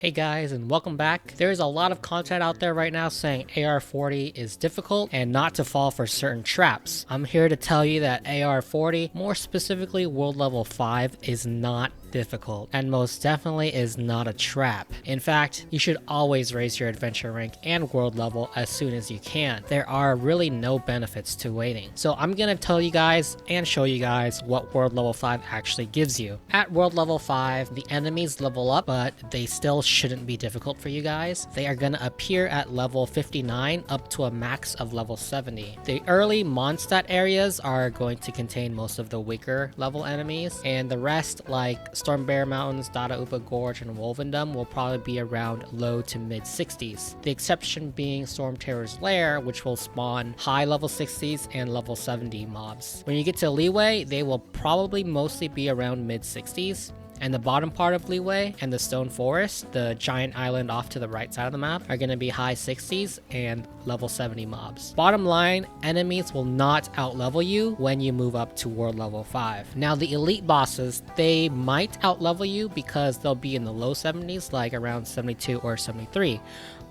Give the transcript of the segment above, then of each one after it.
Hey guys, and welcome back. There's a lot of content out there right now saying AR40 is difficult and not to fall for certain traps. I'm here to tell you that AR40, more specifically World Level 5, is not difficult and most definitely is not a trap. In fact, you should always raise your adventure rank and world level as soon as you can. There are really no benefits to waiting. So I'm gonna tell you guys and show you guys what world level 5 actually gives you. At world level 5, the enemies level up, but they still shouldn't be difficult for you guys. They are gonna appear at level 59 up to a max of level 70. The early Mondstadt areas are going to contain most of the weaker level enemies, and the rest, like Stormbear Mountains, Dada Upa Gorge, and Wolvendom, will probably be around low to mid 60s. The exception being Storm Terror's Lair, which will spawn high level 60s and level 70 mobs. When you get to Leeway, they will probably mostly be around mid 60s. And the bottom part of Leeway and the Stone Forest, the giant island off to the right side of the map, are going to be high 60s and level 70 mobs. Bottom line, enemies will not outlevel you when you move up to world level 5. Now the elite bosses, they might outlevel you because they'll be in the low 70s, like around 72 or 73.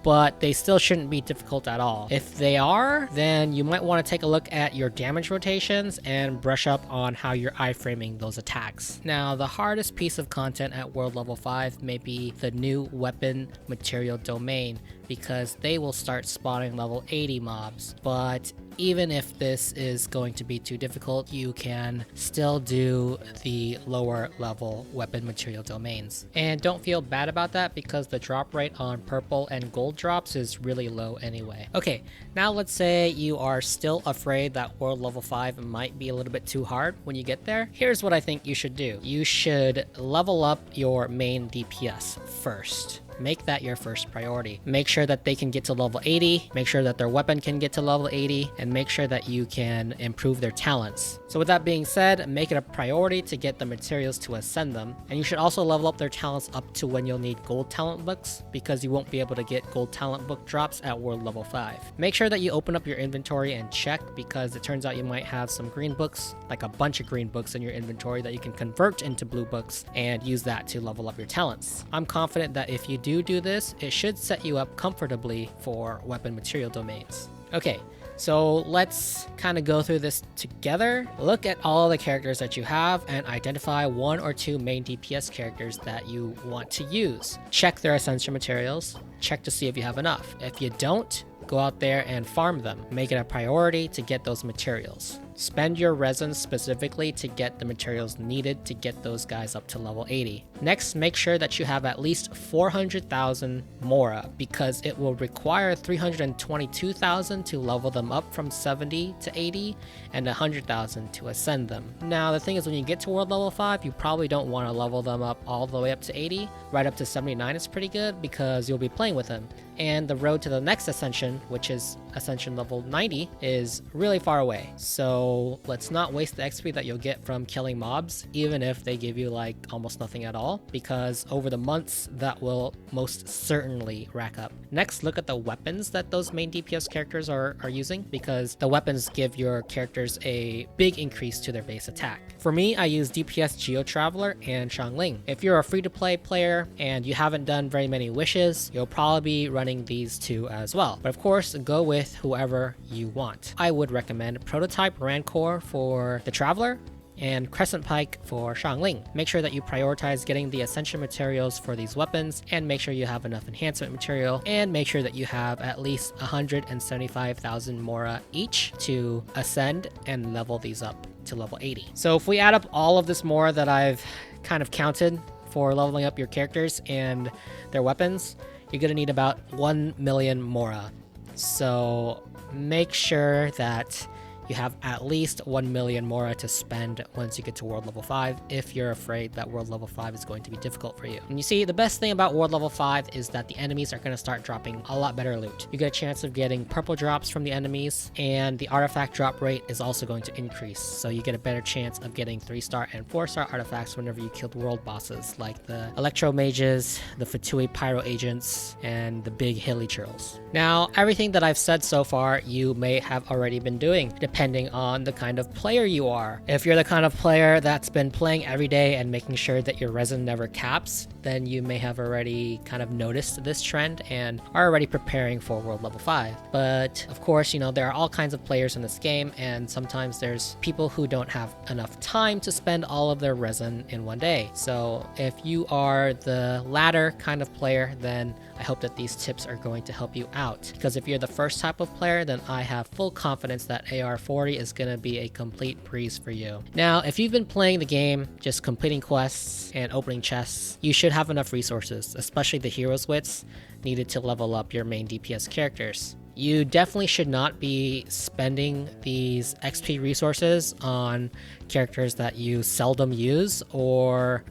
But they still shouldn't be difficult at all. If they are, then you might want to take a look at your damage rotations and brush up on how you're iframing those attacks. Now, the hardest piece of content at world level 5 may be the new weapon material domain, because they will start spawning level 80 mobs. But even if this is going to be too difficult, you can still do the lower level weapon material domains. And don't feel bad about that, because the drop rate on purple and gold drops is really low anyway. Okay, now let's say you are still afraid that world level 5 might be a little bit too hard when you get there. Here's what I think you should do. You should level up your main DPS first. Make that your first priority. Make sure that they can get to level 80, make sure that their weapon can get to level 80, and make sure that you can improve their talents. So with that being said, make it a priority to get the materials to ascend them. And you should also level up their talents up to when you'll need gold talent books, because you won't be able to get gold talent book drops at world level 5. Make sure that you open up your inventory and check, because it turns out you might have some green books, like a bunch of green books in your inventory that you can convert into blue books and use that to level up your talents. I'm confident that if you do this, it should set you up comfortably for weapon material domains. Okay, so let's kind of go through this together. Look at all the characters that you have and identify one or two main DPS characters that you want to use. Check their essential materials, check to see if you have enough. If you don't, go out there and farm them. Make it a priority to get those materials. Spend your resin specifically to get the materials needed to get those guys up to level 80. Next, make sure that you have at least 400,000 Mora, because it will require 322,000 to level them up from 70 to 80 and 100,000 to ascend them. Now, the thing is, when you get to world level 5, you probably don't want to level them up all the way up to 80. Right up to 79 is pretty good, because you'll be playing with them. And the road to the next ascension, which is ascension level 90, is really far away. So let's not waste the XP that you'll get from killing mobs, even if they give you like almost nothing at all, because over the months that will most certainly rack up. Next, look at the weapons that those main DPS characters are using, because the weapons give your characters a big increase to their base attack. For me, I use DPS Geo Traveler and Xiangling. If you're a free-to-play player and you haven't done very many wishes, you'll probably be running these two as well. But of course, go with whoever you want. I would recommend Prototype Rancor for the Traveler and Crescent Pike for Xiangling. Make sure that you prioritize getting the essential materials for these weapons, and make sure you have enough enhancement material, and make sure that you have at least 175,000 Mora each to ascend and level these up to level 80. So if we add up all of this Mora that I've kind of counted for leveling up your characters and their weapons, you're gonna need about 1 million Mora. So make sure that you have at least 1 million Mora to spend once you get to world level 5 if you're afraid that world level 5 is going to be difficult for you. And you see, the best thing about world level 5 is that the enemies are going to start dropping a lot better loot. You get a chance of getting purple drops from the enemies, and the artifact drop rate is also going to increase. So you get a better chance of getting 3-star and 4-star artifacts whenever you kill the world bosses, like the Electro Mages, the Fatui Pyro Agents, and the big Hilly Churls. Now, everything that I've said so far, you may have already been doing. Depending depending on the kind of player you are. If you're the kind of player that's been playing every day and making sure that your resin never caps, then you may have already kind of noticed this trend and are already preparing for world level 5. But of course, there are all kinds of players in this game, and sometimes there's people who don't have enough time to spend all of their resin in one day. So if you are the latter kind of player, then I hope that these tips are going to help you out. Because if you're the first type of player, then I have full confidence that AR40 is going to be a complete breeze for you. Now, if you've been playing the game, just completing quests and opening chests, you should have enough resources, especially the hero's wits, needed to level up your main DPS characters. You definitely should not be spending these XP resources on characters that you seldom use or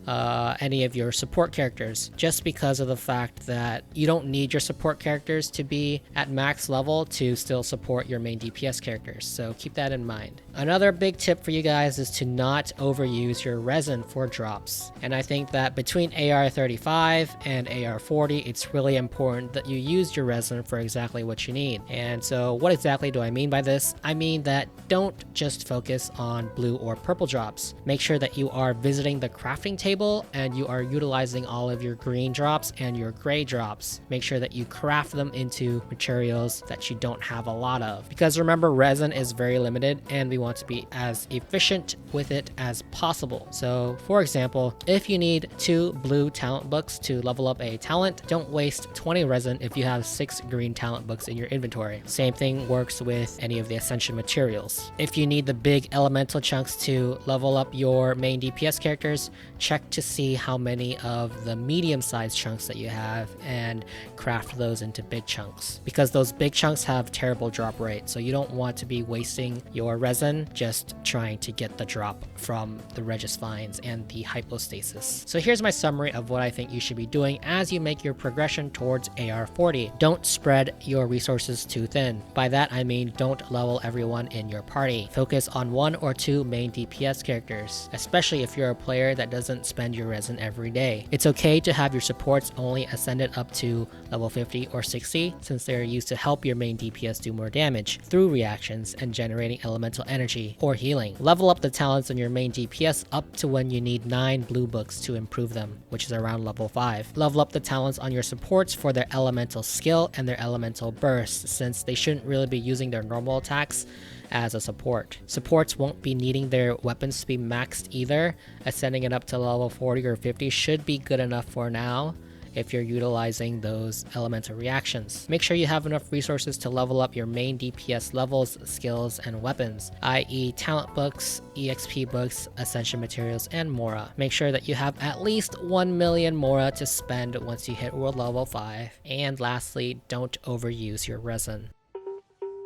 any of your support characters, just because of the fact that you don't need your support characters to be at max level to still support your main DPS characters, so keep that in mind. Another big tip for you guys is to not overuse your resin for drops, and I think that between AR35 and AR40, it's really important that you use your resin for exactly what you need. And so what exactly do I mean by this? I mean that don't just focus on blue or purple drops. Make sure that you are visiting the crafting table and you are utilizing all of your green drops and your gray drops. Make sure that you craft them into materials that you don't have a lot of. Because remember, resin is very limited and we want to be as efficient with it as possible. So for example, if you need 2 blue talent books to level up a talent, don't waste 20 resin if you have 6 green talent books in your inventory. Same thing works with any of the ascension materials. If you need the big elemental chunks to level up your main DPS characters, check to see how many of the medium-sized chunks that you have and craft those into big chunks, because those big chunks have terrible drop rate, so you don't want to be wasting your resin just trying to get the drop from the Regis Vines and the hypostasis. So here's my summary of what I think you should be doing as you make your progression towards AR40. Don't spread your resources too thin. By that I mean don't level everyone in your party. Focus on 1 or 2 main DPS characters, especially if you're a player that doesn't spend your resin every day. It's okay to have your supports only ascended up to level 50 or 60, since they're used to help your main DPS do more damage through reactions and generating elemental energy or healing. Level up the talents on your main DPS up to when you need 9 blue books to improve them, which is around level 5. Level up the talents on your supports for their elemental skill and their elemental burst, since they shouldn't really be using their normal attacks as a support. Supports won't be needing their weapons to be maxed either. Ascending it up to level 40 or 50 should be good enough for now if you're utilizing those elemental reactions. Make sure you have enough resources to level up your main DPS levels, skills, and weapons, i.e. talent books, EXP books, ascension materials, and Mora. Make sure that you have at least 1 million Mora to spend once you hit world level 5. And lastly, don't overuse your resin.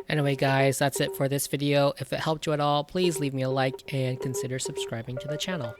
Anyway guys, that's it for this video. If it helped you at all, please leave me a like and consider subscribing to the channel.